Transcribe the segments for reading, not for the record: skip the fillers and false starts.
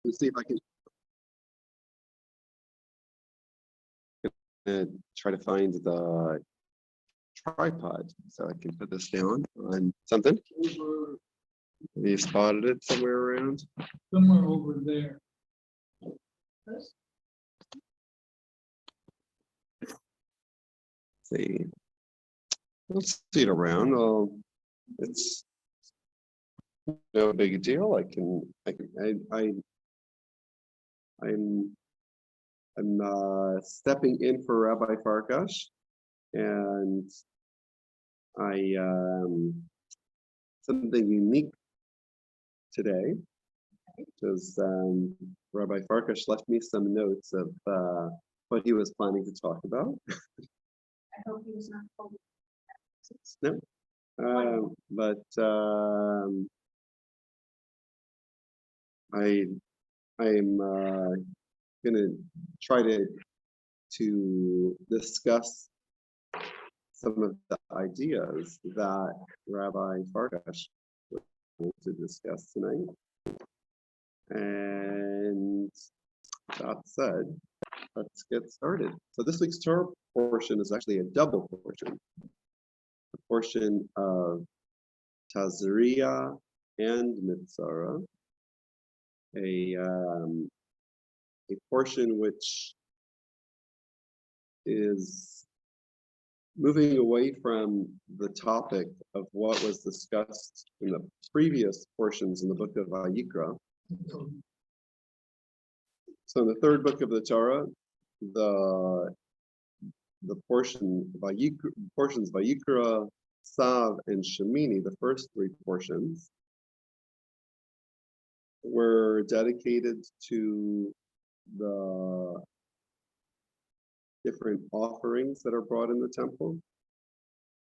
Let's see if I can try to find the tripod so I can put this down on something. You spotted it somewhere around? Somewhere over there. See. Let's see it around. It's no big deal. I'm stepping in for Rabbi Farkash, and something unique today, because Rabbi Farkash left me some notes of what he was planning to talk about. I hope he was not told. No, but I'm gonna try to discuss some of the ideas that Rabbi Farkash wants to discuss tonight. And that said, let's get started. So this week's Torah portion is actually a double portion. A portion of Tazria and Metzora, a portion which is moving away from the topic of what was discussed in the previous portions in the book of Vayikra. So in the third book of the Torah, the portions Vayikra, Sav, and Shemini, the first three portions, were dedicated to the different offerings that are brought in the temple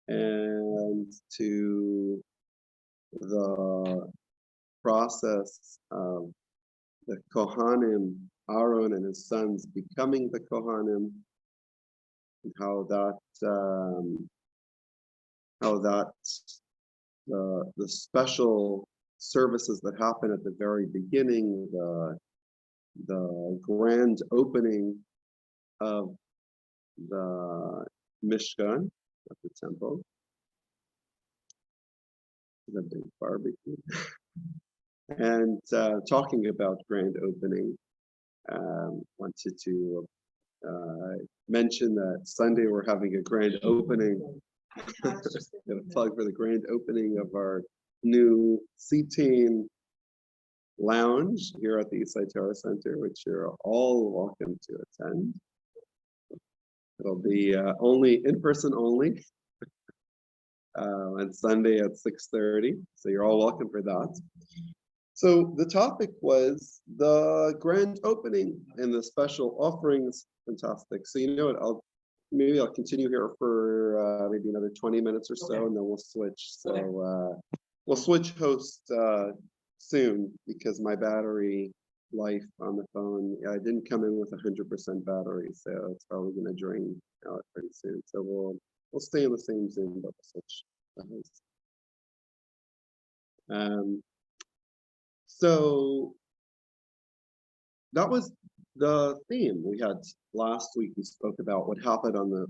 and to the process of the Kohanim, Aaron and his sons becoming the Kohanim, and how the special services that happen at the very beginning, the grand opening of the Mishkan, of the temple, the big barbecue, and talking about grand opening, wanted to mention that Sunday we're having a grand opening. Got a plug for the grand opening of our new seating lounge here at the Eastside Torah Center, which you're all welcome to attend. It'll be only in person only on Sunday at 6:30. So you're all welcome for that. So the topic was the grand opening and the special offerings. Fantastic. So you know what? Maybe I'll continue here for maybe another 20 minutes or so, and then we'll switch. So we'll switch host soon because my battery life on the phone, I didn't come in with 100% battery, so it's probably going to drain out pretty soon. So we'll stay in the same Zoom, but we'll switch the host. So that was the theme we had last week. We spoke about what happened on the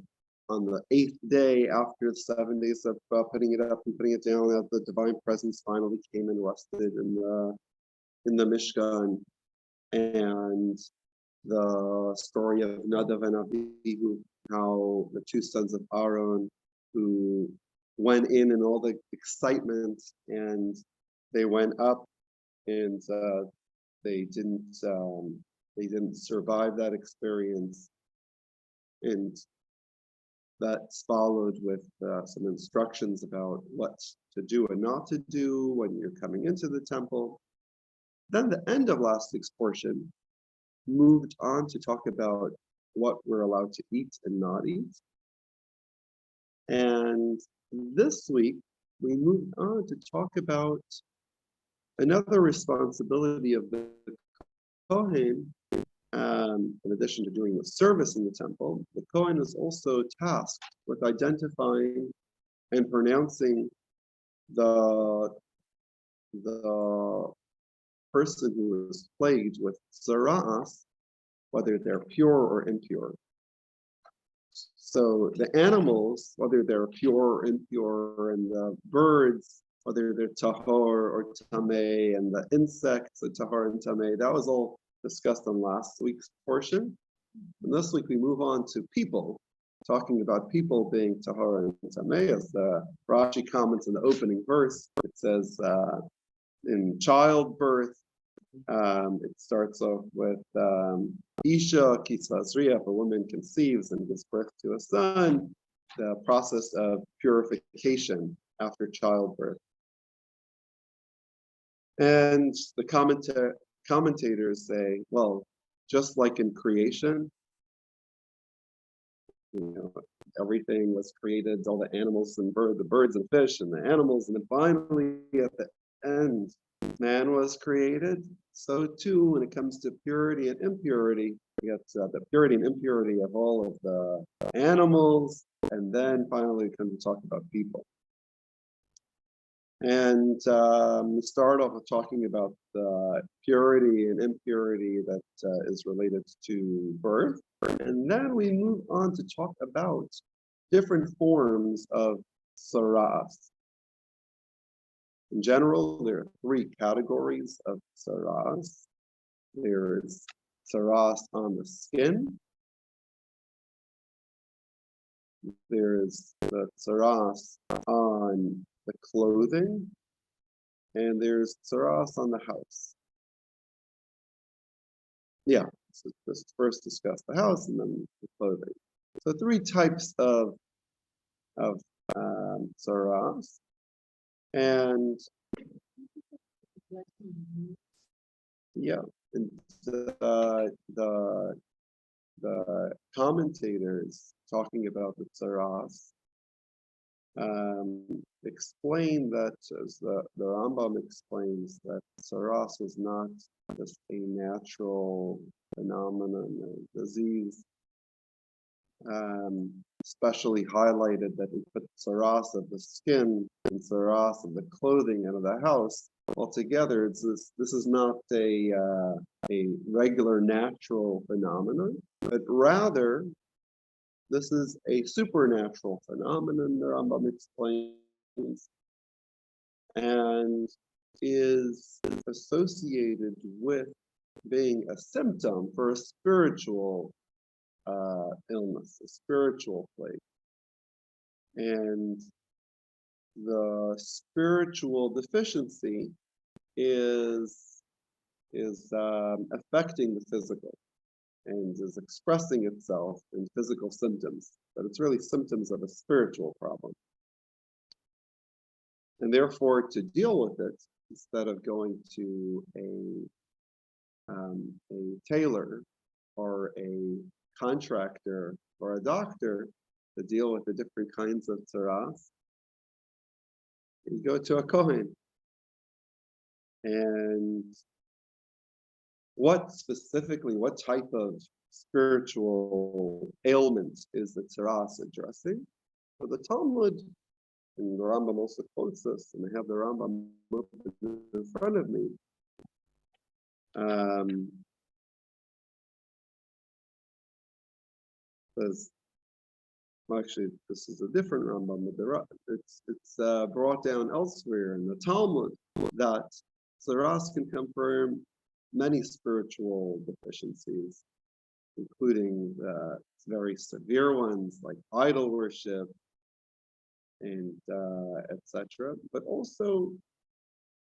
8th day after the 7 days of putting it up and putting it down, as the divine presence finally came and rested in the Mishkan, and the story of Nadav and Avihu, how the two sons of Aaron who went in all the excitement, and they went up, and they didn't survive that experience, and that's followed with some instructions about what to do and not to do when you're coming into the temple. Then the end of last week's portion moved on to talk about what we're allowed to eat and not eat. And this week, we moved on to talk about another responsibility of the Kohen. In addition to doing the service in the temple, the Kohen is also tasked with identifying and pronouncing the person who is plagued with tzaras, whether they're pure or impure. So the animals, whether they're pure or impure, and the birds, whether they're tahor or tameh, and the insects, the tahor and tameh, that was all discussed on last week's portion. And this week we move on to people, talking about people being tahor and tameh. As the Rashi comments in the opening verse, it says in childbirth, it starts off with Isha ki Tazria, if a woman conceives and gives birth to a son, the process of purification after childbirth. And the commentators say, well, just like in creation, everything was created, all the animals and the birds and fish and the animals, and then finally at the end, man was created. So too, when it comes to purity and impurity, we get the purity and impurity of all of the animals, and then finally we come to talk about people. And we start off with talking about the purity and impurity that is related to birth. And then we move on to talk about different forms of tzaras. In general, there are three categories of tzaras. There's tzaras on the skin. There's the tzaras on the clothing, and there's tzaras on the house. Yeah, so let's first discuss the house and then the clothing. So three types of tzaras, and yeah, and the commentators talking about the tzaras explain that, as the Rambam explains, that tzaras was not just a natural phenomenon or disease, especially highlighted that we put tzaras of the skin and tzaras of the clothing and of the house all together. This is not a regular natural phenomenon, but rather this is a supernatural phenomenon, the Rambam explains, and is associated with being a symptom for a spiritual illness, a spiritual plague. And the spiritual deficiency is affecting the physical and is expressing itself in physical symptoms, but it's really symptoms of a spiritual problem. And therefore, to deal with it, instead of going to a tailor or a contractor or a doctor to deal with the different kinds of tzaras, you go to a Kohen. And what type of spiritual ailment is the tzaras addressing? So the Talmud, and the Rambam also quotes this, and I have the Rambam in front of me. Says, well, actually, this is a different Rambam, but it's brought down elsewhere in the Talmud that tzaras can come from many spiritual deficiencies, including very severe ones like idol worship and etc., but also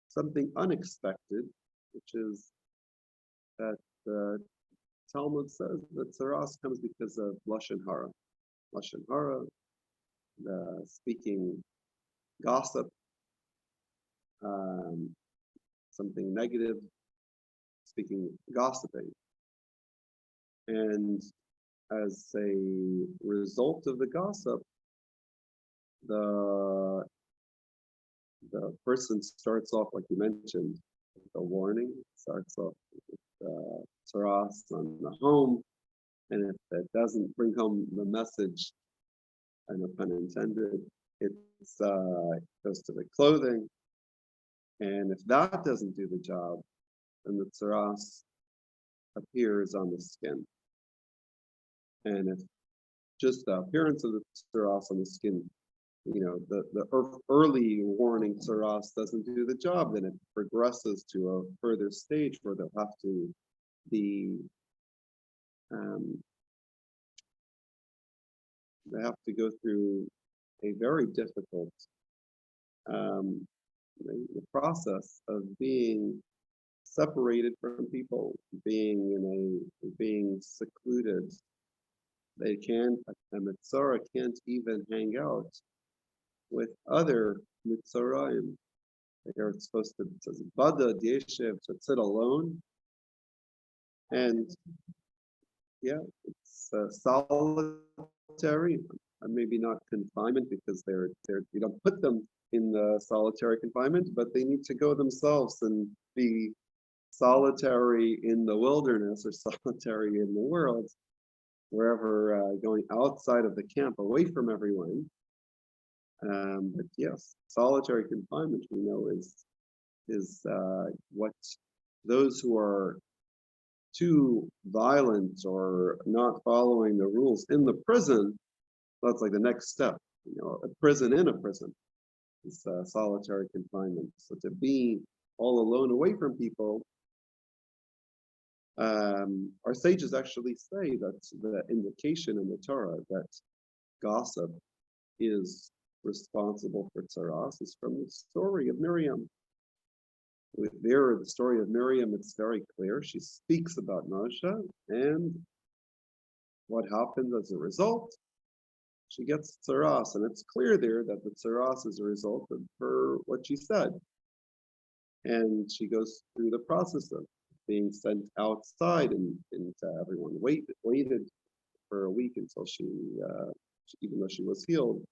something unexpected, which is that the Talmud says that tzaras comes because of lashon hara. Lashon hara, the speaking gossip, something negative, speaking gossiping. And as a result of the gossip, the person starts off, like you mentioned, with a warning, starts off with tzaras on the home, and if it doesn't bring home the message, and no pun intended, it goes to the clothing, and if that doesn't do the job, and the tsaras appears on the skin. And if just the appearance of the tsaras on the skin, the early warning tsaras doesn't do the job, then it progresses to a further stage where they'll have to be, they have to go through a very difficult the process of being separated from people, being secluded. They can't, a Metzora can't even hang out with other Metzoraim. They're supposed to, it says, Bada Dieshev, to sit alone. And yeah, it's solitary, maybe not confinement, because they're you don't put them in the solitary confinement, but they need to go themselves and be solitary in the wilderness or solitary in the world, wherever, going outside of the camp, away from everyone. But yes, solitary confinement, we know, is what those who are too violent or not following the rules in the prison, that's like the next step, a prison in a prison. It's solitary confinement. So to be all alone away from people, our sages actually say that the indication in the Torah that gossip is responsible for tsaras is from the story of Miriam. The story of Miriam, it's very clear. She speaks about Moshe, and what happens as a result? She gets tsaras, and it's clear there that the tsaras is a result of her, what she said. And she goes through the process of being sent outside, and everyone waited for a week until she, even though she was healed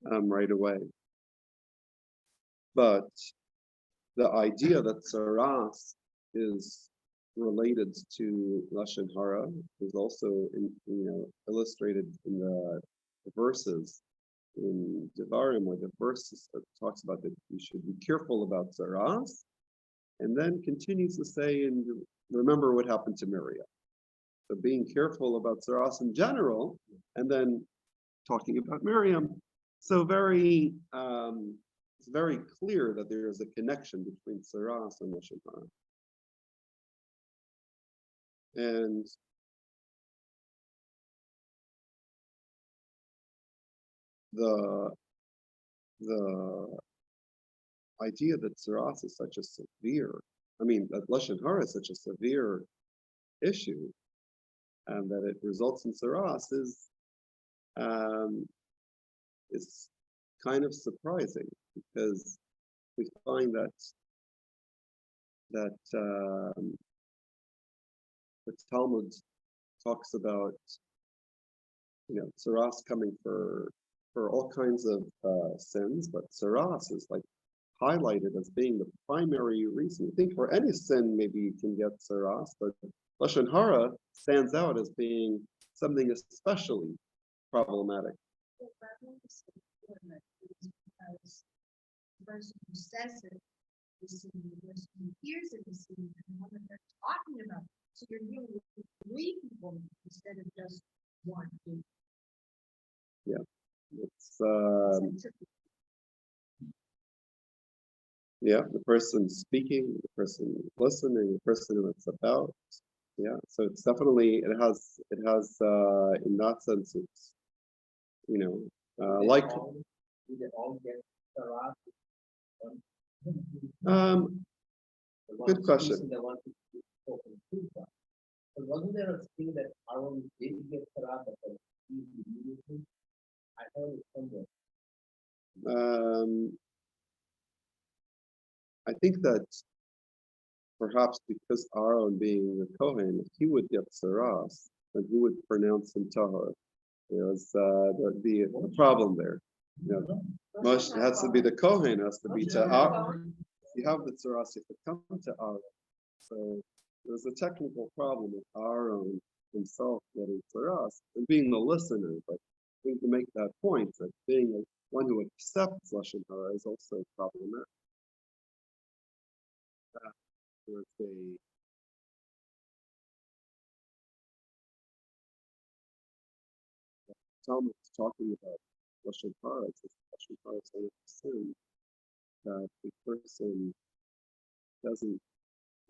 right away. But the idea that tsaras is related to Lashon Hara is also illustrated in the verses in Devarim, where the verse talks about that you should be careful about tsaras, and then continues to say, and remember what happened to Miriam. So being careful about tsaras in general, and then talking about Miriam. So it's very clear that there is a connection between tsaras and Lashon Hara. And the idea that tsaras is such a severe, that Lashon Hara is such a severe issue, and that it results in tsaras is kind of surprising, because we find that the Talmud talks about tsaras coming for all kinds of sins, but tsaras is like highlighted as being the primary reason. I think for any sin, maybe you can get tsaras, but Lashon Hara stands out as being something especially problematic. Because the person who says it is the person who hears it is the one that they're talking about. So you're dealing with 3 people instead of just 1. Yeah, it's the person speaking, the person listening, the person who it's about. Yeah, so it's definitely it has in that sense it's like. Do they all get tsaras? Good question. But wasn't there a thing that Aaron did get tsaras but then he immediately? I heard it somewhere. I think that perhaps because Aaron being the Kohen, if he would get tsaras, then who would pronounce him tahor? There was the problem there. Moshe has to be the Kohen, has to be to Aaron. You have the tsaras, you have to come to Aaron. So there's a technical problem with Aaron himself getting tsaras and being the listener. But I think to make that point, that being one who accepts Lashon Hara is also problematic. there's a Talmud talking about Lashon Hara. It says Lashon Hara is one of the sin that the person doesn't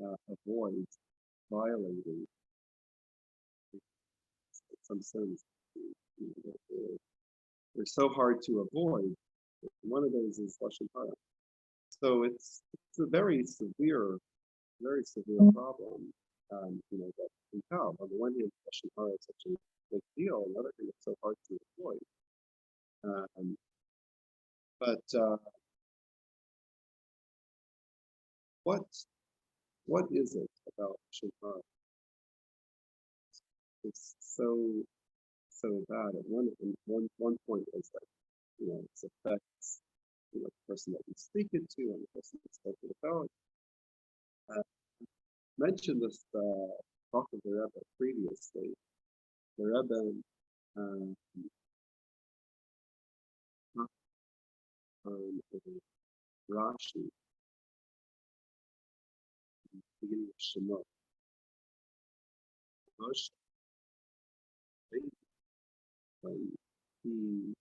avoid violating some sins. They're so hard to avoid. One of those is Lashon Hara. So it's a very severe problem. That we have. On the one hand, Lashon Hara is such a big deal. On the other hand, it's so hard to avoid. But what is it about Lashon Hara? It's so bad. At one point is that it affects the person that we speak it to and the person that's spoken about. Mentioned this talk of the Rebbe previously. The Rebbe on Rashi, beginning of Shemot. Moshe, when he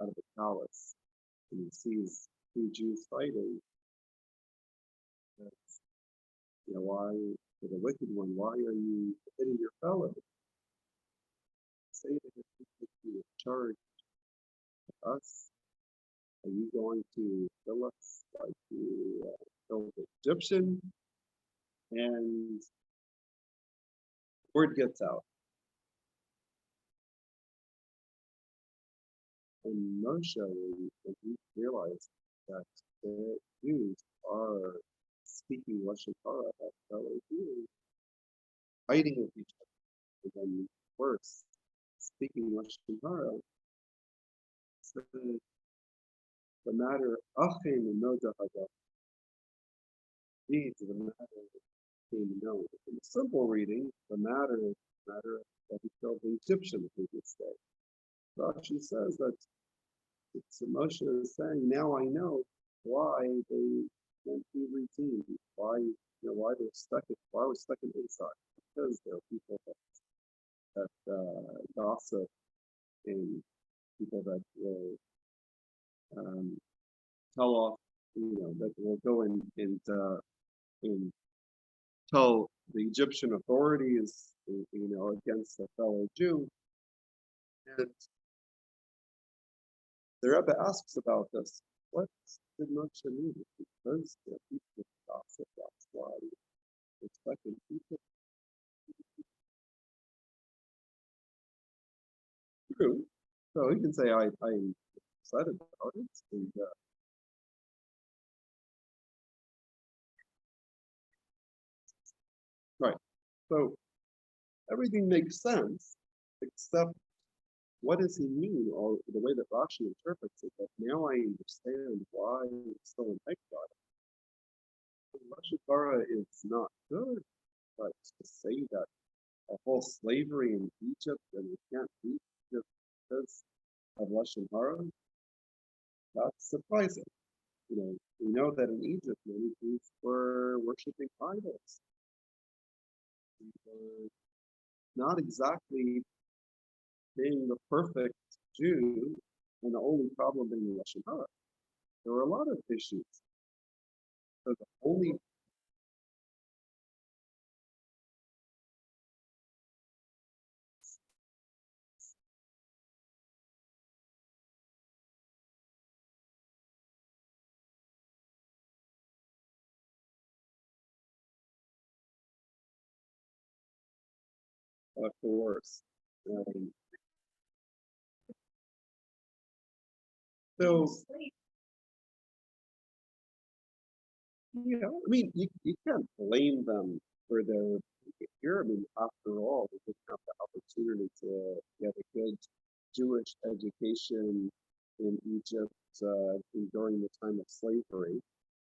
out of the palace and he sees two Jews fighting, why, for the wicked one, why are you hitting your fellow? Say that if you could be in charge of us, are you going to kill us like you killed the Egyptian? And word gets out. And Moshe, when he realized that the Jews are speaking Lashon Hara about fellow Jews, fighting with each other, and then worse, speaking Lashon Hara, so the matter Achin and Noda Hada, these the matter came known. In the simple reading, the matter that he killed the Egyptian the previous day. Rashi says that Moshe is saying, now I know why they can't be redeemed, why we're stuck in inside, because there are people that gossip and people that will tell off, that will go and tell the Egyptian authorities, against a fellow Jew. And the Rebbe asks about this. What did Moshe mean? Because the people gossip, that's why it's affecting people. True. So he can say, I'm excited about it. And, right. So everything makes sense, except what does he mean, or the way that Rashi interprets it, that now I understand why it's still in exile. Lashon Hara is not good, but to say that a whole slavery in Egypt and we can't leave Egypt because of Lashon Hara, that's surprising. We know that in Egypt many Jews were worshiping idols. They were not exactly being the perfect Jew, and the only problem being the Lashon Hara. There were a lot of issues. So the only course. So, you can't blame them for their behavior. After all, they didn't have the opportunity to get a good Jewish education in Egypt during the time of slavery.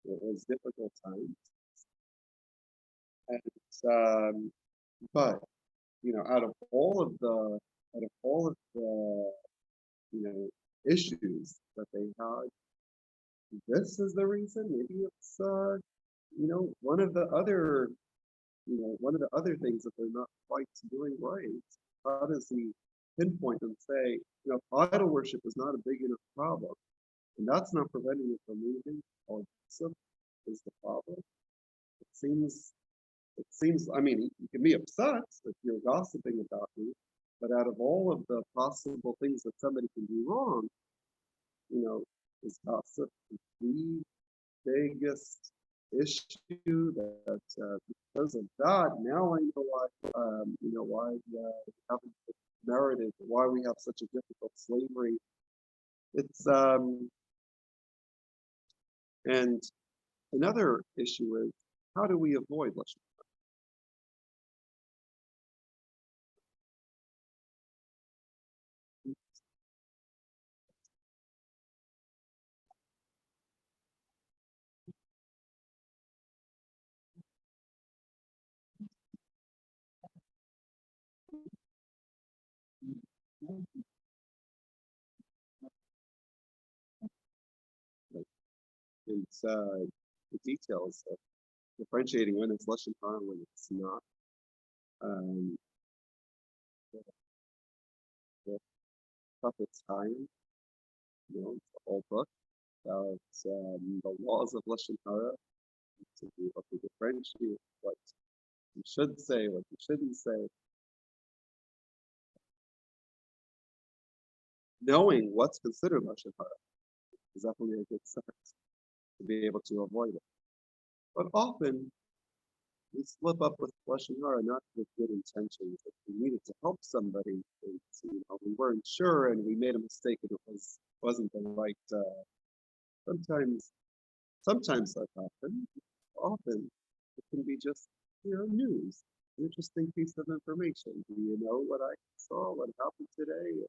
It was difficult times. And, but, out of all of the issues that they had, this is the reason. Maybe it's one of the other things that they're not quite doing right. How does he pinpoint and say, idol worship is not a big enough problem, and that's not preventing it from moving, or gossip is the problem? It seems, I mean, you can be upset if you're gossiping about me, but out of all of the possible things that somebody can do wrong, is gossip the biggest issue that because of that, now I know why we haven't merited, why we have such a difficult slavery. It's and another issue is, how do we avoid lashon hara? Like, it's the details of differentiating when it's lashon hara and when it's not. Um, the the prophet's time, it's the whole book about the laws of lashon hara, to be able to differentiate what you should say, what you shouldn't say. Knowing what's considered lashon hara is definitely a good start to be able to avoid it. But often we slip up with lashon hara not with good intentions. If we needed to help somebody, we weren't sure and we made a mistake and it wasn't the right. Sometimes that happens. Often it can be just news, interesting piece of information. Do you know what I saw? What happened today?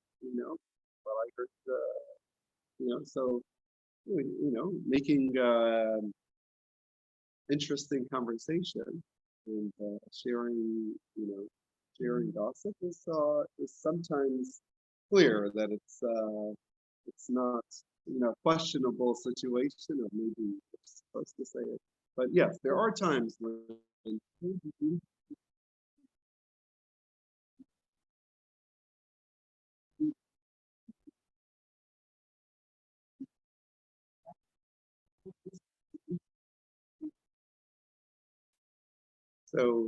What I heard. So making interesting conversation and sharing gossip is sometimes clear that it's not questionable situation of maybe you're supposed to say it. But yes, there are times when so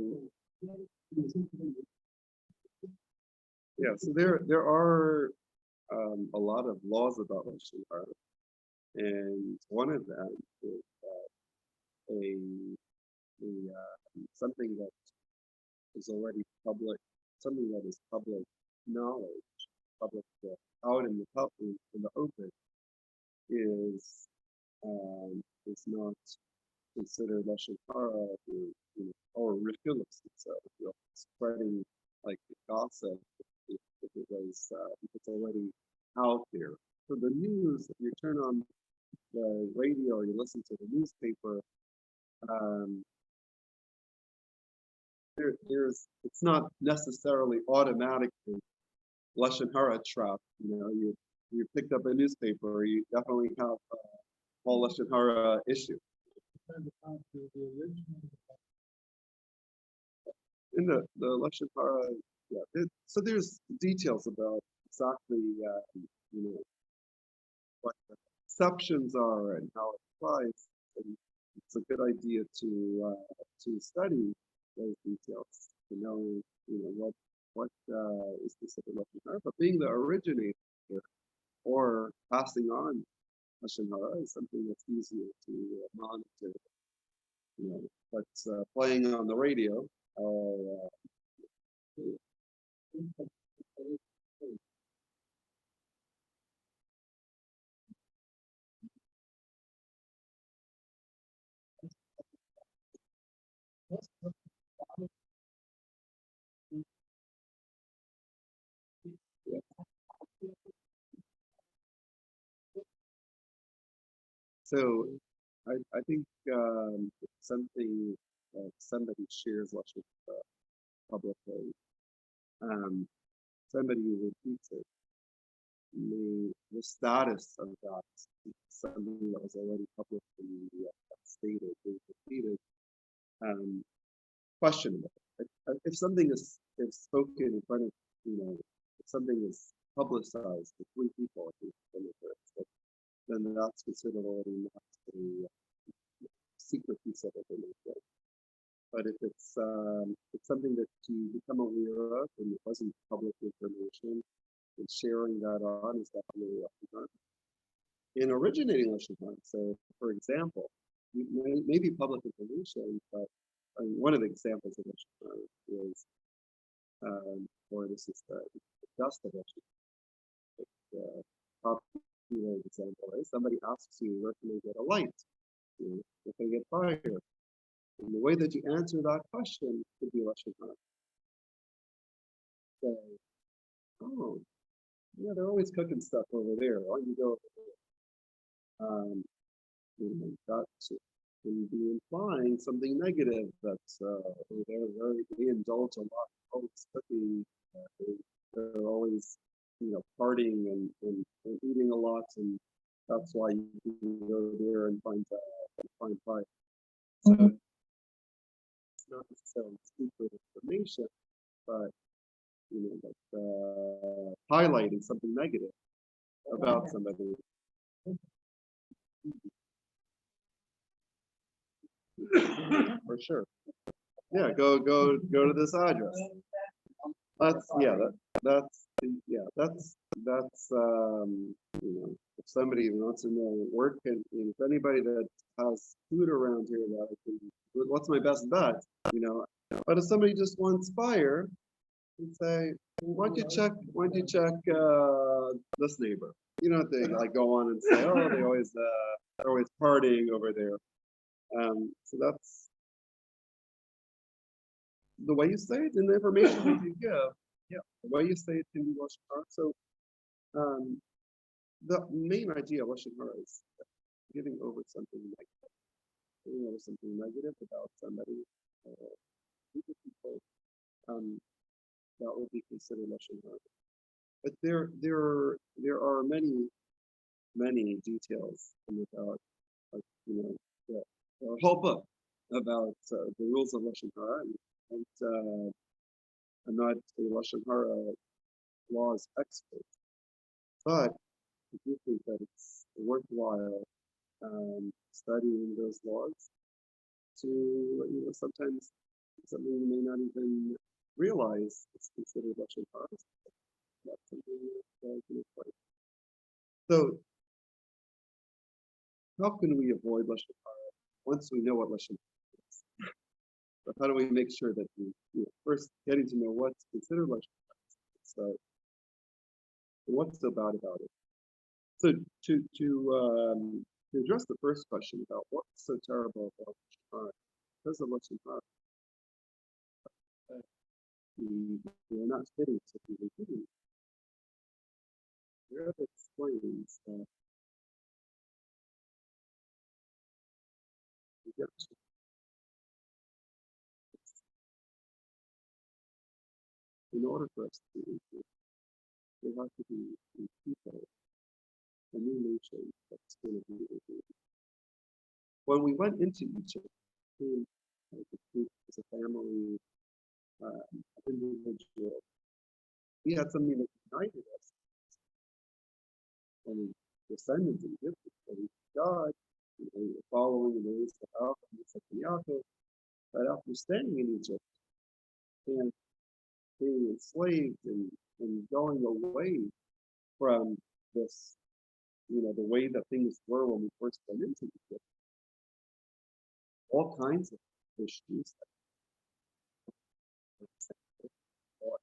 yeah, so there are a lot of laws about lashon hara, and one of them is something that is already public, something that is public knowledge, public out in the open, is not considered lashon hara, or ridiculous. So spreading like gossip if it's already out there. So the news, if you turn on the radio or you listen to the newspaper, it's not necessarily automatically lashon hara trap. You picked up a newspaper, you definitely have a whole lashon hara issue. In the lashon hara, yeah. So there's details about exactly what the exceptions are and how it applies. And it's a good idea to study those details to know what is specific lashon hara. But being the originator or passing on lashon hara is something that's easier to monitor. But playing on the radio. So I think if somebody shares lashon hara publicly, somebody who repeats it, the status of that, something that was already published and stated, repeated, questionable. If something is spoken in front of, if something is publicized to three people, then that's considered already not a secret piece of information. But if it's something that you become aware of and it wasn't public information, and sharing that on is definitely Lashon Hara. In originating Lashon Hara, so for example, maybe public information, but one of the examples of Lashon Hara is, or this is the dust of Lashon Hara. The popular example is somebody asks you, where can I get a light? Where can I get fire? And the way that you answer that question could be Lashon Hara. Say, oh, yeah, they're always cooking stuff over there. Why don't you go over there? That can be implying something negative. That's they indulge a lot, always cooking. They're always, partying and eating a lot, and that's why you can go there and find fire. So it's not necessarily secret information, but highlighting something negative about somebody. For sure. Yeah, go to this address. That's if somebody wants to know work, and if anybody that has food around here that what's my best bet, but if somebody just wants fire, and say, why don't you check this neighbor? They like go on and say, oh, they're always partying over there. So that's the way you say it and the information that you give. Yeah, the way you say it can be Lashon Hara. So the main idea of Lashon Hara is giving over something negative about somebody, group of people. That will be considered Lashon Hara. But there are many details about, the whole book about the rules of Lashon Hara, and I'm not a Lashon Hara laws expert, but I do think that it's worthwhile studying those laws to, sometimes something you may not even realize is considered Lashon Hara. That's something that can apply. So, how can we avoid Lashon Hara once we know what Lashon Hara is? But how do we make sure that we first getting to know what's considered Lashon Hara? So, what's so bad about it? So to address the first question about what's so terrible about Lashon Hara, because of Lashon Hara, we are not fitting to be repeating. The Rabbi explains that in order for us to improve, there have to be people, a new nation that's going to be able. When we went into Egypt, as a family, individual, we had something that united us. And descendants of Egypt, God, we were following the ways of Yaakov, but after staying in Egypt and being enslaved and going away from this, the way that things were when we first went into Egypt, all kinds of issues.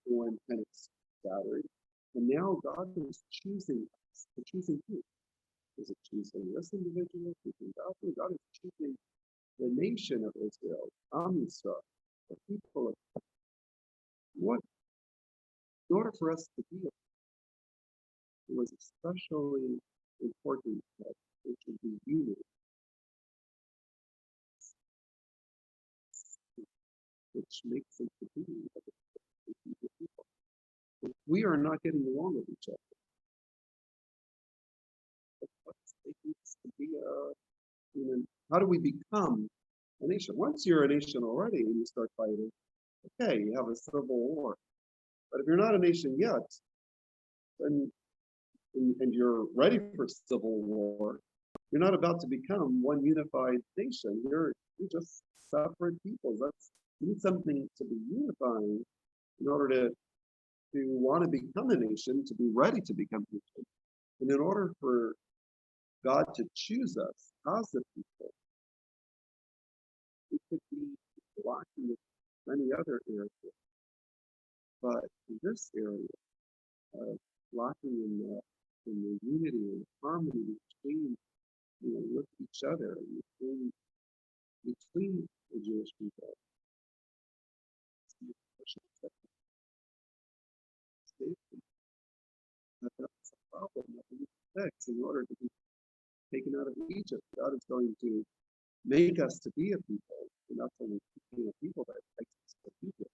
Everyone kind of scattered. And now God is choosing us. Choosing who? Is it choosing this individual? Choosing that? God is choosing the nation of Israel, Am Yisrael, the people of God. What? In order for us to be it was especially important that it should be unity, which makes it to be the people. If we are not getting along with each other, be how do we become a nation? Once you're a nation already and you start fighting, okay, you have a civil war. But if you're not a nation yet, then and you're ready for civil war, you're not about to become one unified nation. You're just separate peoples. You need something to be unifying in order to want to become a nation, to be ready to become a nation. And in order for God to choose us as a people, we could be lacking in many other areas. But in this area, lacking in the unity and harmony between, with each other, between the Jewish people. That's a problem that we need to fix in order to be taken out of Egypt. God is going to make us to be a people, and not only being a people, but makes us a people.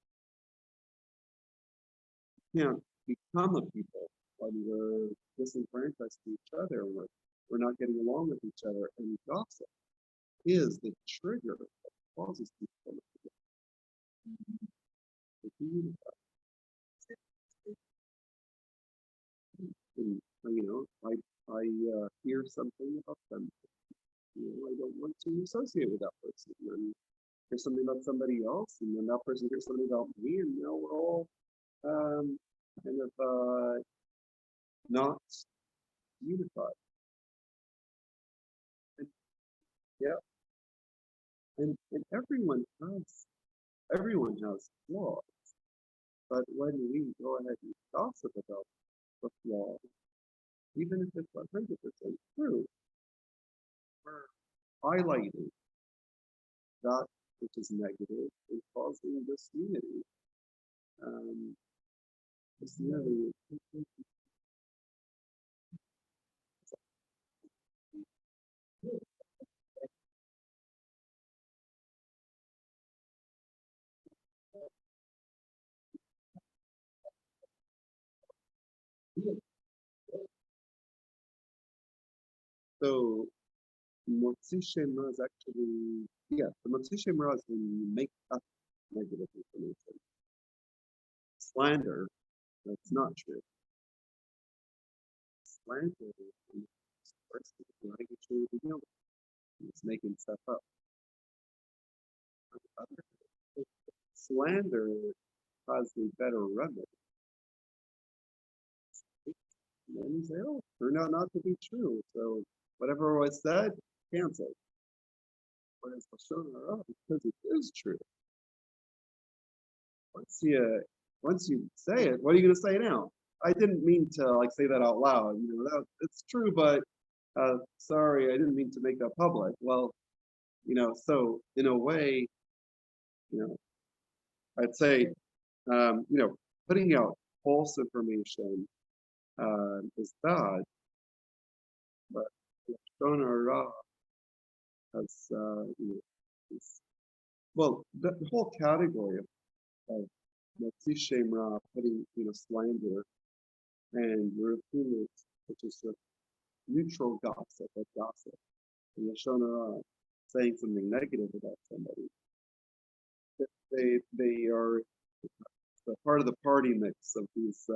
We can't become a people when we're disenfranchised to each other, and we're not getting along with each other, and gossip is the trigger that causes people to be unified. And, I hear something about them. I don't want to associate with that person. And hear something about somebody else, and then that person hears something about me, and we're all kind of not unified. And, yeah, and everyone has flaws, but when we go ahead and gossip about the flaw, even if it's 100% true, we're highlighting that which is negative and causing disunity. Disunity. So Motzi Shemra is actually, the Motzi Shemra is when you make up negative information. Slander, that's not true. Slander is person not actually begin with. It's making stuff up. Slander has a better remedy. And then you say, oh, turned out not to be true. So whatever was said, canceled. Whereas Lashon Hara, because it is true. Once you say it, what are you going to say now? I didn't mean to say that out loud. It's true, but sorry, I didn't mean to make that public. Well, so in a way, I'd say, putting out false information is bad, but Lashon Hara has, the whole category of Motzi Shemra, putting, slander, and Yerufimut, which is a neutral gossip, and Lashon Hara, saying something negative about somebody. They are part of the party mix of these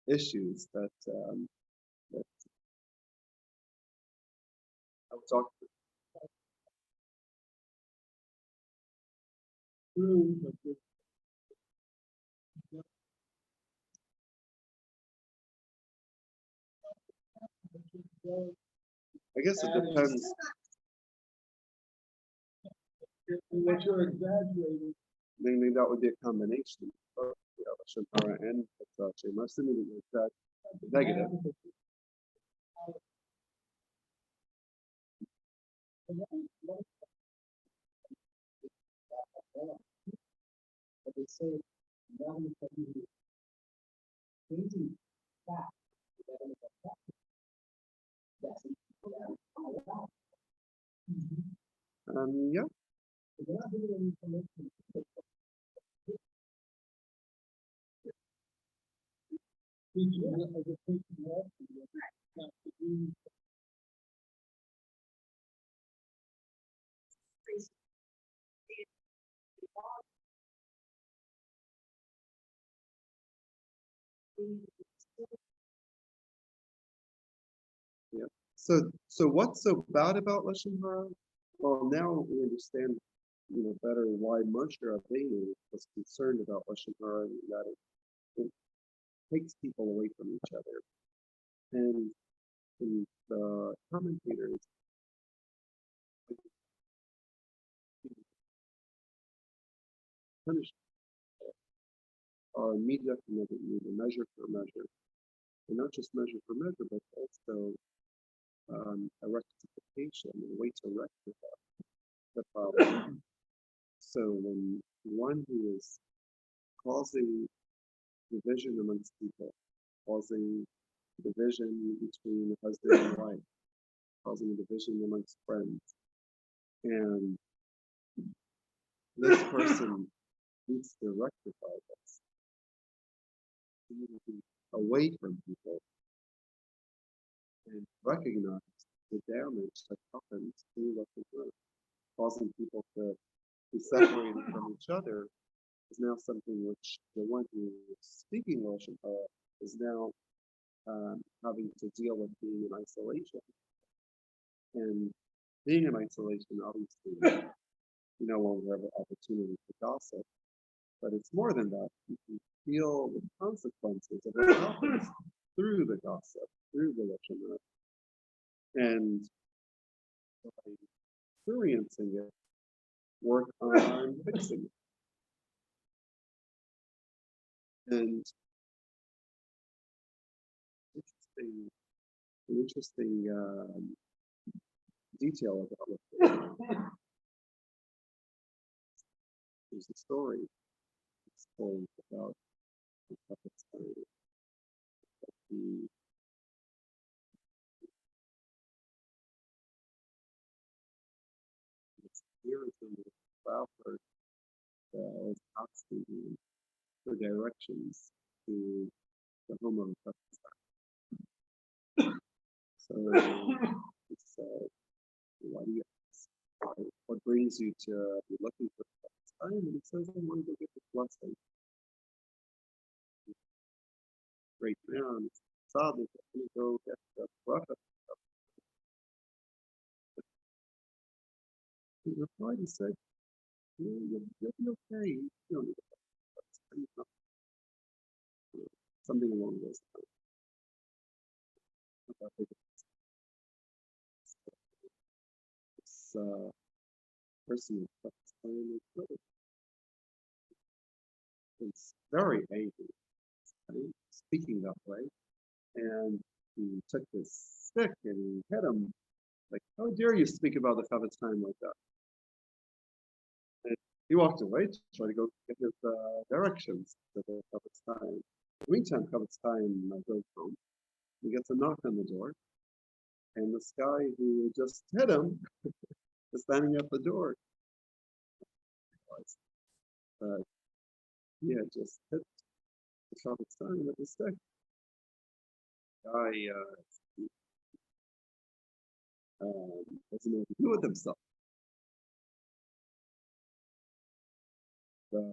issues that I was talking about. I guess it depends. What you're exaggerating. Maybe that would be a combination of Lashon Hara and Shema. Assuming that negative. But they say changing fact, Yeah. So what's so bad about Lashon Hara? Well, now we understand, better why Moshe Rabbeinu was concerned about Lashon Hara, and that it takes people away from each other. And the commentators punish media for media, measure for measure, and not just measure for measure, but also a rectification, a way to rectify the problem. So when one who is causing division amongst people, causing division between husband and wife, causing division amongst friends, and this person needs to rectify this. He needs to be away from people and recognize the damage that happens through Lashon Hara. Causing people to be separated from each other is now something which the one who is speaking Lashon Hara is now having to deal with being in isolation. And being in isolation, obviously, you no longer have an opportunity to gossip. But it's more than that. You can feel the consequences of what happens through the gossip, through the Lashon Hara. And by experiencing it, work on fixing it. And an interesting detail about it. There's a story it's told about the prophet's time. It's here in the traveler was asking for directions to the home of the prophet's time. So he said, why do you ask? What brings you to be looking for the prophet's time? And he says, I want to go get the blessing. Great man, Tzaddik, I'm going to go get the prophet. He replied and said, you'll be okay. You don't need a prophet. Something along those lines. This person is very angry, right? Speaking that way, and he took this stick and he hit him like, "How dare you speak about the Chavetz time like that?" And he walked away to try to go get his directions to the Chavetz time. In the meantime, Chavetz time goes home. He gets a knock on the door, and this guy who just hit him is standing at the door. He had just hit the Chavetz time with the stick. The guy doesn't know what to do with himself.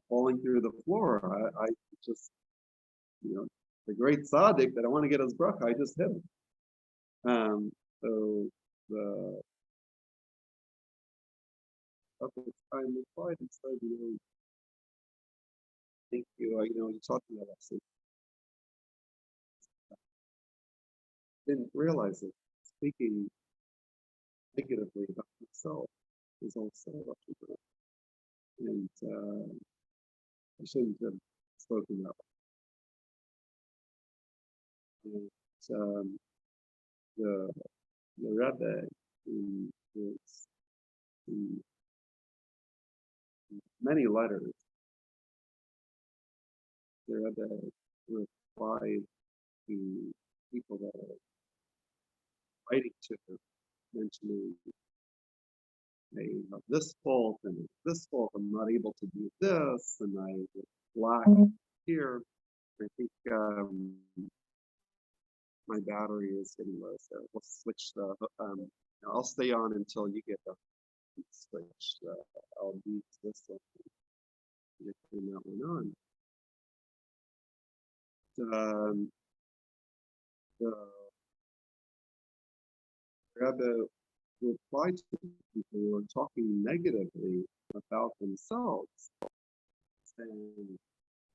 Falling through the floor. I just, the great tzaddik that I want to get his bracha, I just hit him. So the Prophet time replied and said, thank you, you taught me a lesson. Didn't realize it. Speaking negatively about myself is also Lashon Hara. And I shouldn't have spoken that way. And the Rabbi who is in many letters, the Rabbi replied to people that are writing to him, mentioning they have this fault and this fault, I'm not able to do this, and I lack here. I think my battery is getting low, so we'll switch the I'll stay on until you get the switch. I'll beat this one and turn that one on. the Rabbi replied to people who are talking negatively about themselves, saying,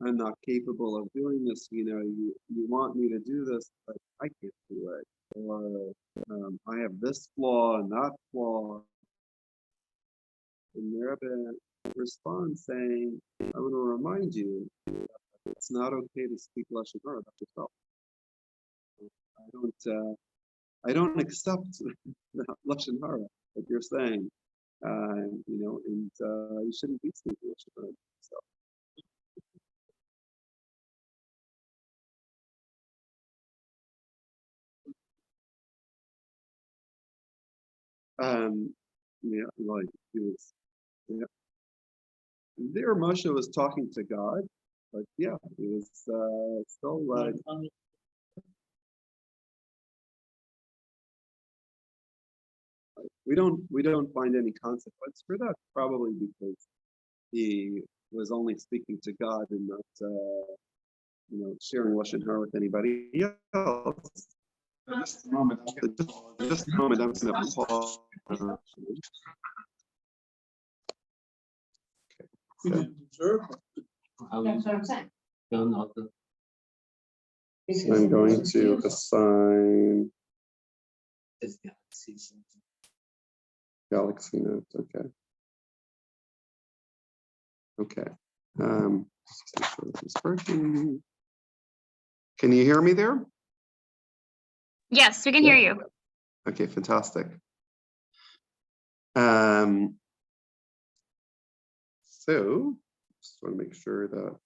I'm not capable of doing this, you want me to do this, but I can't do it. Or I have this flaw and that flaw. And the Rabbi responds saying, I want to remind you that it's not okay to speak Lashon Hara about yourself. I don't accept that Lashon Hara that you're saying, and you shouldn't be speaking Lashon Hara about yourself. Like he was, there Moshe was talking to God, but he was still we don't find any consequence for that, probably because he was only speaking to God and not sharing Lashon Hara with anybody else. Just a moment, I'm going to pause. We didn't deserve it. That's what I'm saying. So I'm going to assign Galaxy Note. Okay. Can you hear me there? Yes, we can hear you. Okay, fantastic. So just want to make sure that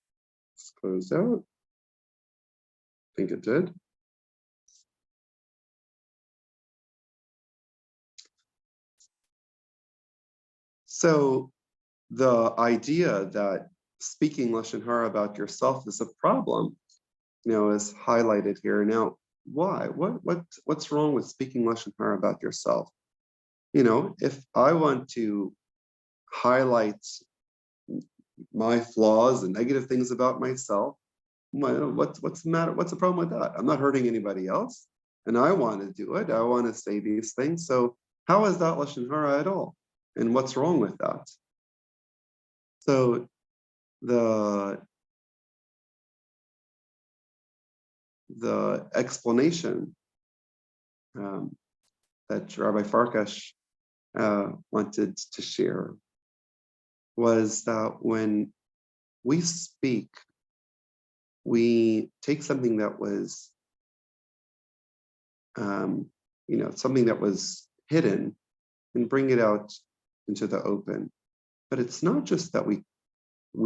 it's closed out. I think it did. So the idea that speaking Lashon Hara about yourself is a problem, is highlighted here. Now, why? What's wrong with speaking Lashon Hara about yourself? If I want to highlight my flaws and negative things about myself, what's the matter? What's the problem with that? I'm not hurting anybody else, and I want to do it. I want to say these things. So how is that Lashon Hara at all? And what's wrong with that? So the explanation that Rabbi Farkash wanted to share was that when we speak, we take something that was, something that was hidden and bring it out into the open. But it's not just that we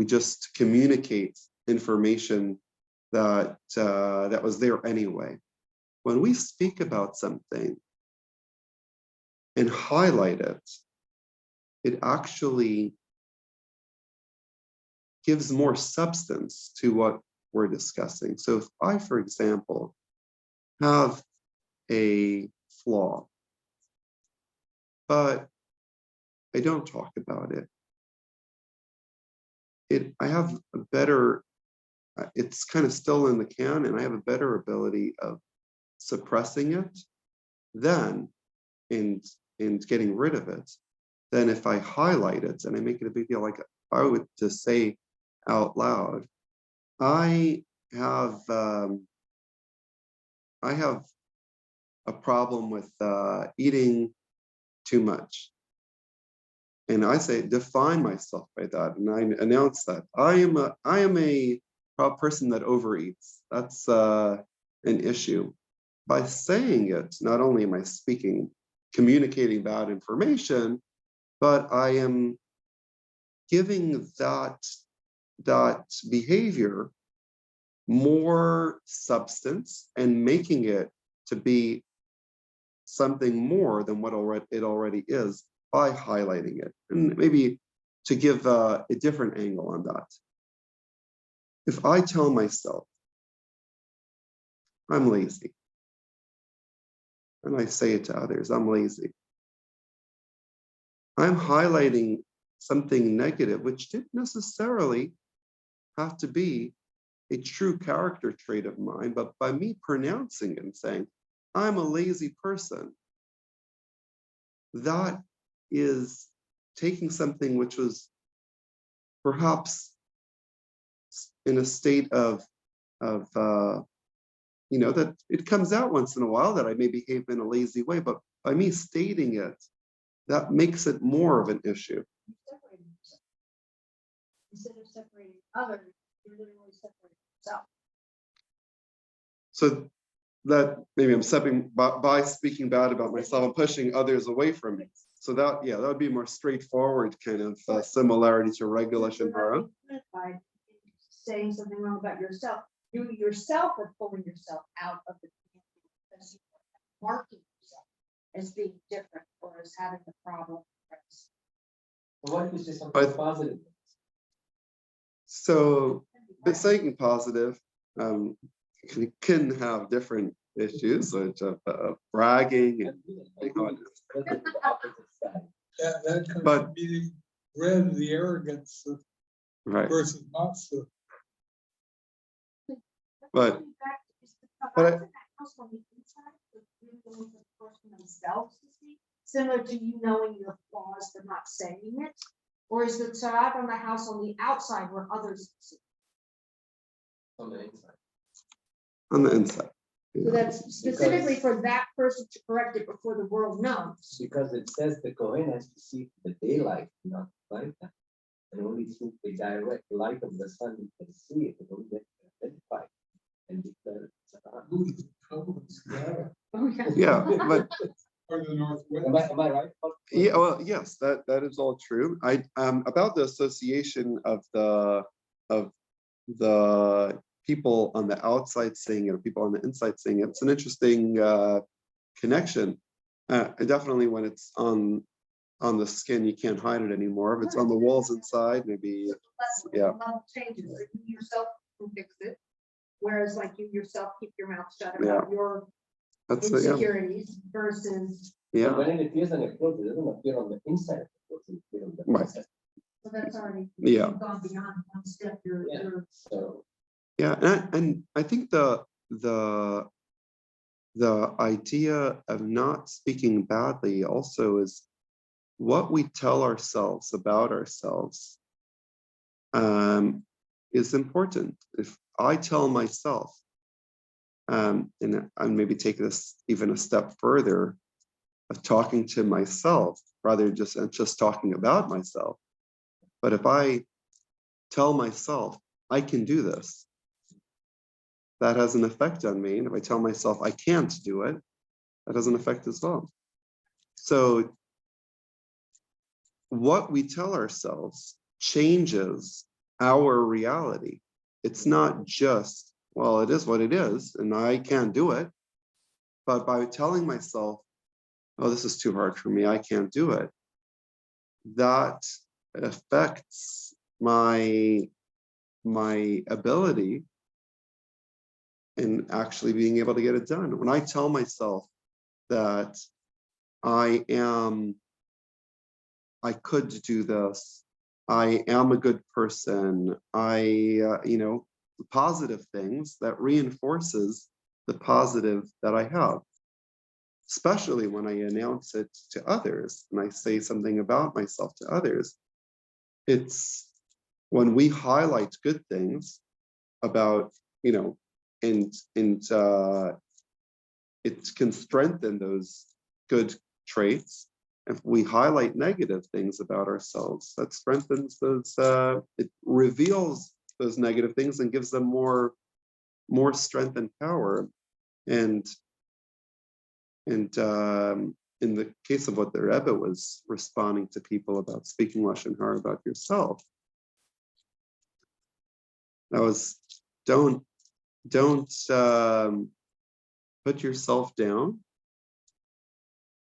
just communicate information that was there anyway. When we speak about something and highlight it, it actually gives more substance to what we're discussing. So if I, for example, have a flaw, but I don't talk about it, I have a better, it's kind of still in the can, and I have a better ability of suppressing it than and getting rid of it than if I highlight it and I make it a big deal. Like I would just say out loud, I have a problem with eating too much. And I say, define myself by that. And I announce that I am a person that overeats. That's an issue. By saying it, not only am I communicating bad information, but I am giving that behavior more substance and making it to be something more than what it already is by highlighting it. And maybe to give a different angle on that. If I tell myself I'm lazy, and I say it to others, I'm lazy, I'm highlighting something negative, which didn't necessarily have to be a true character trait of mine, but by me pronouncing and saying, I'm a lazy person, that is taking something which was perhaps in a state of that it comes out once in a while that I may behave in a lazy way, but by me stating it, that makes it more of an issue. Separating yourself. Instead of separating others, you're literally separating yourself. So that maybe I'm stepping by speaking bad about myself and pushing others away from me. So that would be more straightforward kind of similarity to regular Shemara. By saying something wrong about yourself, you yourself are pulling yourself out of the community because you are marking yourself as being different or as having a problem. What if you say something positive? So, but saying positive can have different issues, such as bragging and That comes But- from being bred of the arrogance of right. versus not so. But- Is the but I- in that house on the inside, but you're going for the person themselves to see, similar to you knowing your flaws but not saying it? Or is the tzara'at on the house on the outside where others see? On the inside. On the inside. So that's specifically for that person to correct it before the world knows. Because it says the Kohen has to see the daylight, not night time. And only through the direct light of the sun you can see it, and only then you can identify it and declare it. Ooh, the trouble is that, Yeah, but or the northwest. Am I right? yeah, well, yes, that is all true. I about the association of the people on the outside seeing it or people on the inside seeing it. It's an interesting connection. Definitely when it's on the skin, you can't hide it anymore. If it's on the walls inside, maybe Yeah. Level changes, like you yourself can fix it. Whereas like you yourself keep your mouth shut Yeah. about your that's insecurities versus, yeah. When it appears on the clothes, it doesn't appear on the inside of the clothes, it appears on the Right. outside. so that's already. Yeah. You've gone beyond one step, Yeah. you're So Yeah, and I think the idea of not speaking badly also is what we tell ourselves about ourselves is important. If I tell myself, and I maybe take this even a step further, of talking to myself rather than just talking about myself. But if I tell myself I can do this, that has an effect on me. And if I tell myself I can't do it, that has an effect as well. So what we tell ourselves changes our reality. It's not just, well, it is what it is, and I can't do it. But by telling myself, oh, this is too hard for me, I can't do it, that affects my ability in actually being able to get it done. When I tell myself that I could do this, I am a good person, positive things, that reinforces the positive that I have. Especially when I announce it to others and I say something about myself to others. It's when we highlight good things about, and it can strengthen those good traits. If we highlight negative things about ourselves, that strengthens those, it reveals those negative things and gives them more strength and power. And in the case of what the Rebbe was responding to people about speaking Lashon Hara about yourself, that was don't put yourself down.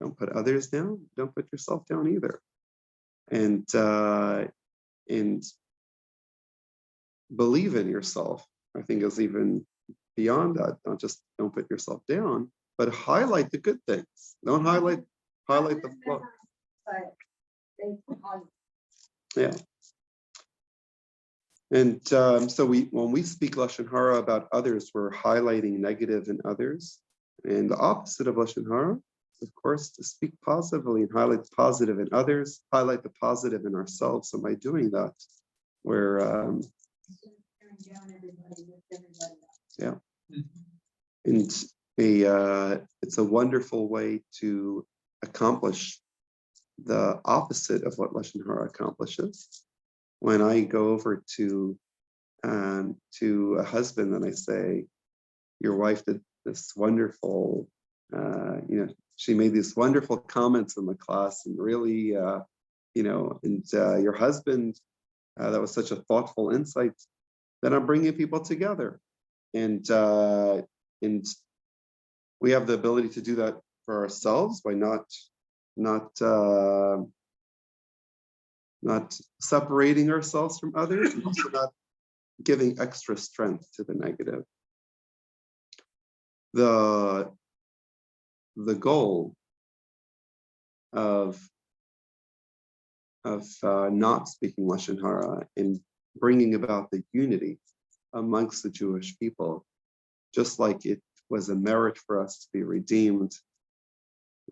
Don't put others down. Don't put yourself down either. And believe in yourself, I think, is even beyond that. Not just don't put yourself down, but highlight the good things. Don't highlight the flaw. Yeah. And so when we speak Lashon Hara about others, we're highlighting negative in others. And the opposite of Lashon Hara, of course, to speak positively and highlight the positive in others, highlight the positive in ourselves. So by doing that, we're Tearing down everybody with everybody else. yeah. Mhm. And it's a wonderful way to accomplish the opposite of what Lashon Hara accomplishes. When I go over to a husband and I say, your wife did this wonderful, she made these wonderful comments in the class and really, and your husband, that was such a thoughtful insight, then I'm bringing people together. And we have the ability to do that for ourselves by not separating ourselves from others, and also not giving extra strength to the negative. The goal of not speaking Lashon Hara and bringing about the unity amongst the Jewish people, just like it was a merit for us to be redeemed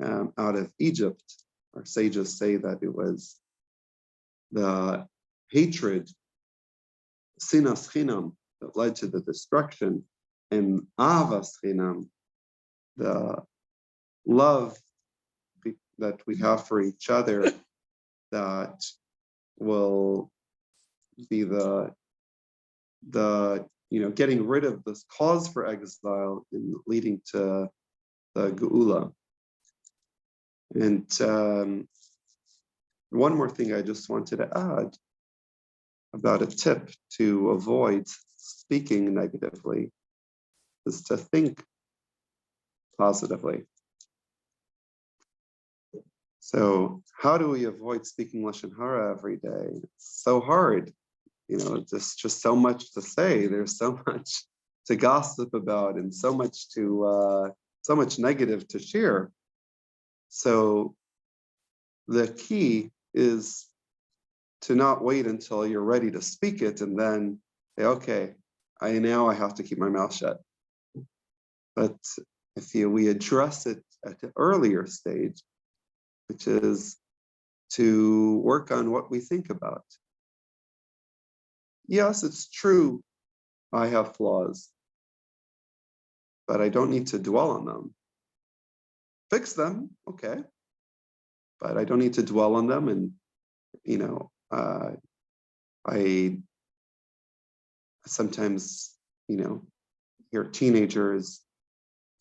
out of Egypt. Our sages say that it was the hatred, sinas chinam, that led to the destruction, and avas chinam, the love that we have for each other, that will be the getting rid of this cause for exile and leading to the geula. And one more thing I just wanted to add about a tip to avoid speaking negatively is to think positively. So how do we avoid speaking Lashon Hara every day? It's so hard. There's just so much to say. There's so much to gossip about and so much negative to share. So the key is to not wait until you're ready to speak it and then say, okay, I have to keep my mouth shut. But if we address it at an earlier stage, which is to work on what we think about. Yes, it's true, I have flaws, but I don't need to dwell on them. Fix them, okay, but I don't need to dwell on them. And I sometimes hear teenagers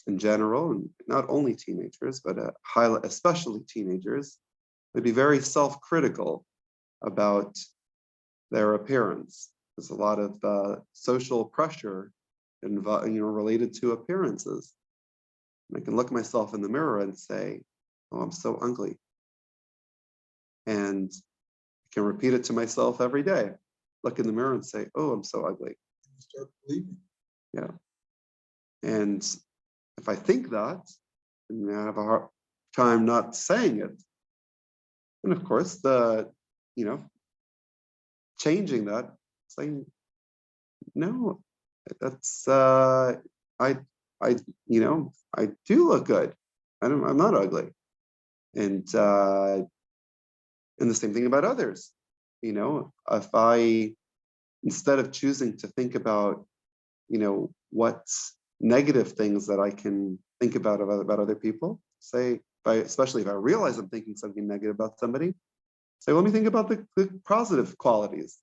in general, and not only teenagers, but especially teenagers, would be very self-critical about their appearance. There's a lot of social pressure related to appearances. And I can look myself in the mirror and say, oh, I'm so ugly. And I can repeat it to myself every day. Look in the mirror and say, oh, I'm so ugly. Start believing. Yeah. And if I think that, and I have a hard time not saying it, and of course, changing that, saying, no, that's I do look good. I'm not ugly. And the same thing about others. If I, instead of choosing to think about, what's negative things that I can think about other people, especially if I realize I'm thinking something negative about somebody, say, let me think about the positive qualities.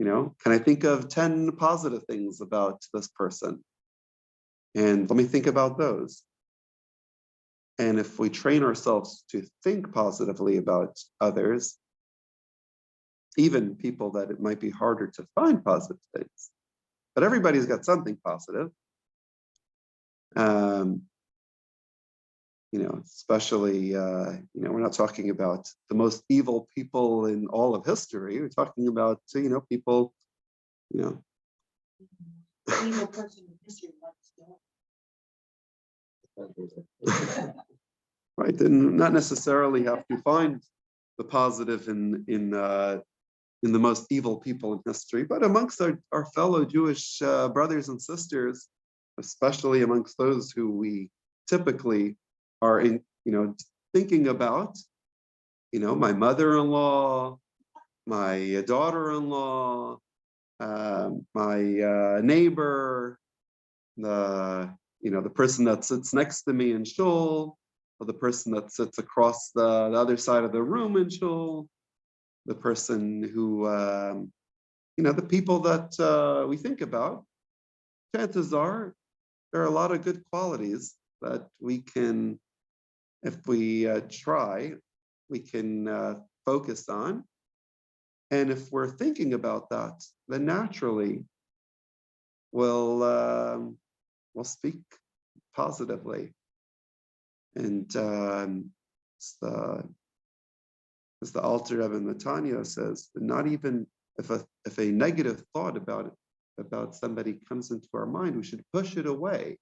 Can I think of 10 positive things about this person? And let me think about those. And if we train ourselves to think positively about others, even people that it might be harder to find positive things, but everybody's got something positive. Especially, we're not talking about the most evil people in all of history. We're talking about, people, Evil person in history wants to. right? And not necessarily have to find the positive in in the most evil people in history, but amongst our fellow Jewish brothers and sisters, especially amongst those who we typically are thinking about, my mother-in-law, my daughter-in-law, my neighbor, the person that sits next to me in shul, or the person that sits across the other side of the room in shul, the person who, the people that we think about. Chances are there are a lot of good qualities that we can, if we try, we can focus on. And if we're thinking about that, then naturally we'll speak positively. And as the Alter Rebbe Netanya says, not even if a negative thought about somebody comes into our mind, we should push it away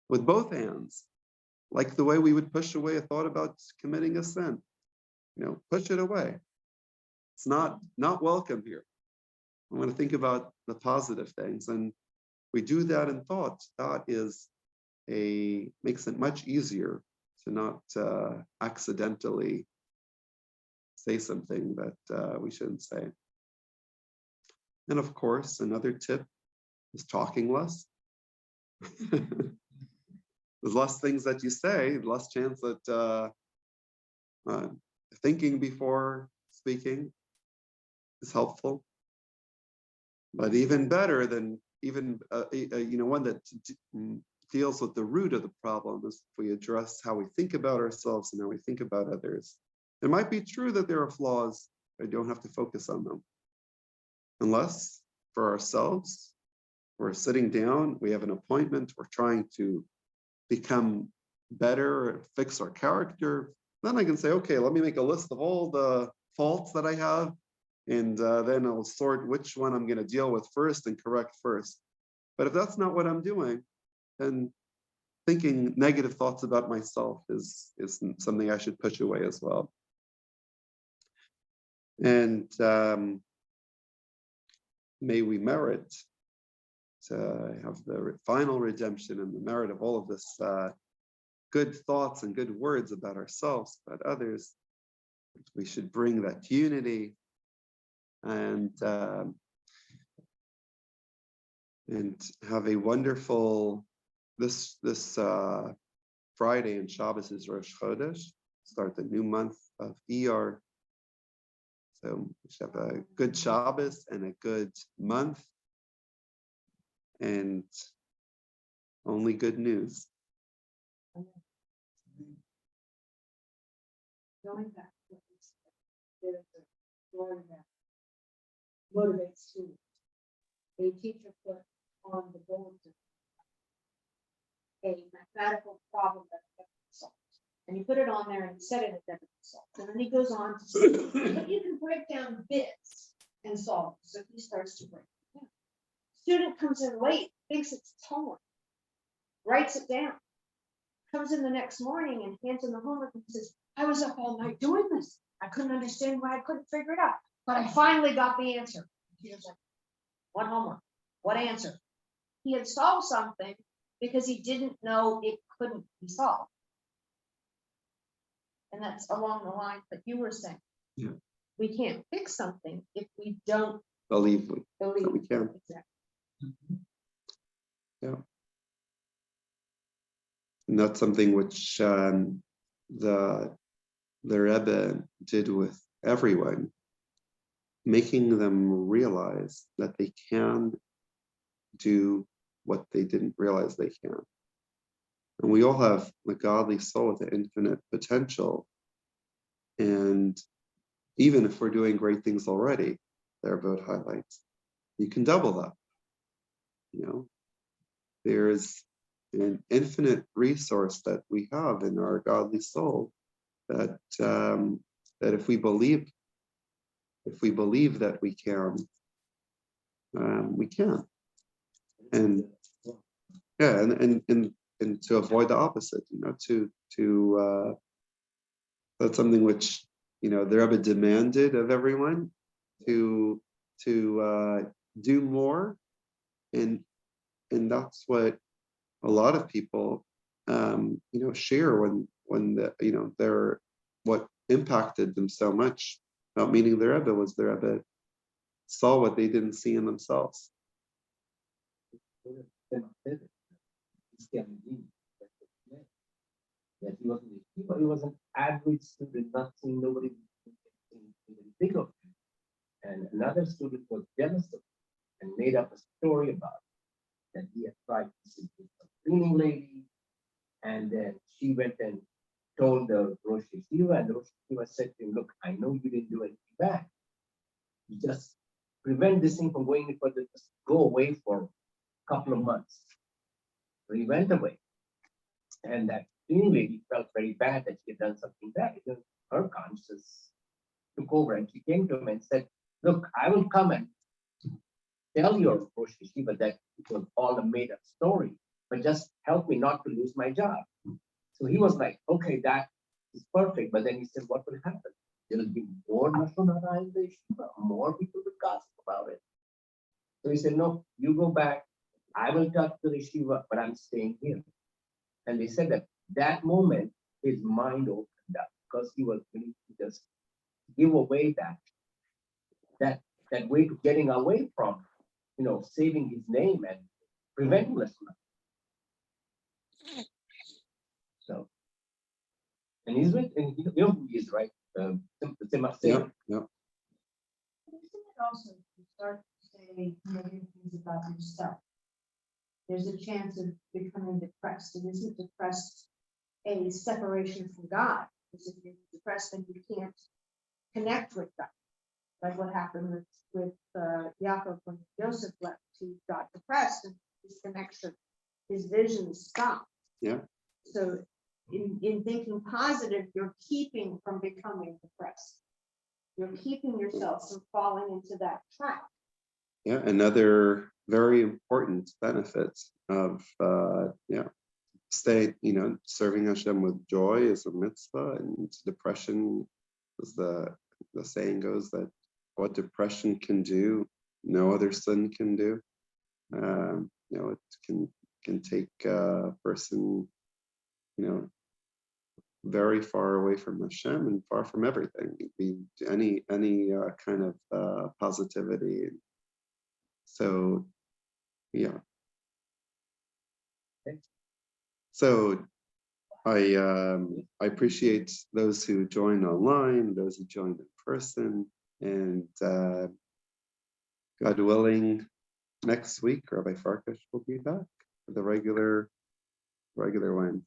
with both hands, like the way we would push away a thought about committing a sin. Push it away. It's not welcome here. I want to think about the positive things, and we do that in thought. That makes it much easier to not accidentally say something that we shouldn't say. And of course, another tip is talking less. There's less things that you say, less chance that thinking before speaking is helpful. But even better than one that deals with the root of the problem is if we address how we think about ourselves and how we think about others. It might be true that there are flaws, but I don't have to focus on them. Unless for ourselves, we're sitting down, we have an appointment, we're trying to become better, fix our character, then I can say, okay, let me make a list of all the faults that I have, and then I'll sort which one I'm going to deal with first and correct first. But if that's not what I'm doing, then thinking negative thoughts about myself is something I should push away as well. And may we merit to have the final redemption and the merit of all of this good thoughts and good words about ourselves, about others. We should bring that unity and have a wonderful this Friday and Shabbos is Rosh Chodesh. Start the new month of Iyar. So we should have a good Shabbos and a good month, and only good news. Going back to what we said, there's a story that motivates students. A teacher put on the bulletin a mathematical problem that had been solved. And he put it on there and he said it had never been solved. And then he goes on to say, but you can break down bits and solve it. So he starts to break it down. Student comes in late, thinks it's homework, writes it down, comes in the next morning and hands in the homework and says, I was up all night doing this. I couldn't understand why I couldn't figure it out, but I finally got the answer. He was like, what homework? What answer? He had solved something because he didn't know it couldn't be solved. And that's along the line that you were saying. Yeah. We can't fix something if we don't believe we can. Exactly. Yeah. And that's something which the Rebbe did with everyone, making them realize that they can do what they didn't realize they can. And we all have a godly soul with an infinite potential. And even if we're doing great things already, they're both highlights. You can double that. There's an infinite resource that we have in our godly soul that if we believe that we can, we can. And yeah, and to avoid the opposite, that's something which the Rebbe demanded of everyone, to do more, and that's what a lot of people share when they're what impacted them so much about meeting their Rebbe was their Rebbe saw what they didn't see in themselves. That he was an average student, nothing, nobody even think of him. And another student was jealous of him and made up a story about it, that he had tried to see a cleaning lady, and then she went and told the Rosh Yeshiva, and the Rosh Yeshiva said to him, look, I know you didn't do anything bad. You just prevent this thing from going any further, just go away for a couple of months. So he went away. And that cleaning lady felt very bad that she had done something bad. Her conscience took over, and she came to him and said, look, I will come and tell your Rosh Yeshiva that it was all a made-up story, but just help me not to lose my job. So he was like, okay, that is perfect. But then he said, what will happen? There will be more Lashon Hara in the yeshiva, more people will gossip about it. So he said, no, you go back. I will touch the yeshiva, but I'm staying here. And they said that moment, his mind opened up because he was willing to just give away that way to getting away from, saving his name and preventing Lashon Hara. So, and he's with, and you know who he is, right? Yeah. Isn't it also to start saying negative things about yourself? There's a chance of becoming depressed, and isn't depressed a separation from God? Because if you're depressed, then you can't connect with God. Like what happened with Yaakov when Joseph left, he got depressed and his connection, his vision stopped. Yeah. So in thinking positive, you're keeping from becoming depressed. You're keeping yourself from falling into that trap. Yeah, another very important benefit of serving Hashem with joy is a mitzvah, and depression, as the saying goes, that what depression can do, no other sin can do. It can take a person, very far away from Hashem and far from everything. It'd be any kind of positivity. So, yeah. So I appreciate those who join online, those who join in person, and God willing, next week Rabbi Farkash will be back for the regular ones.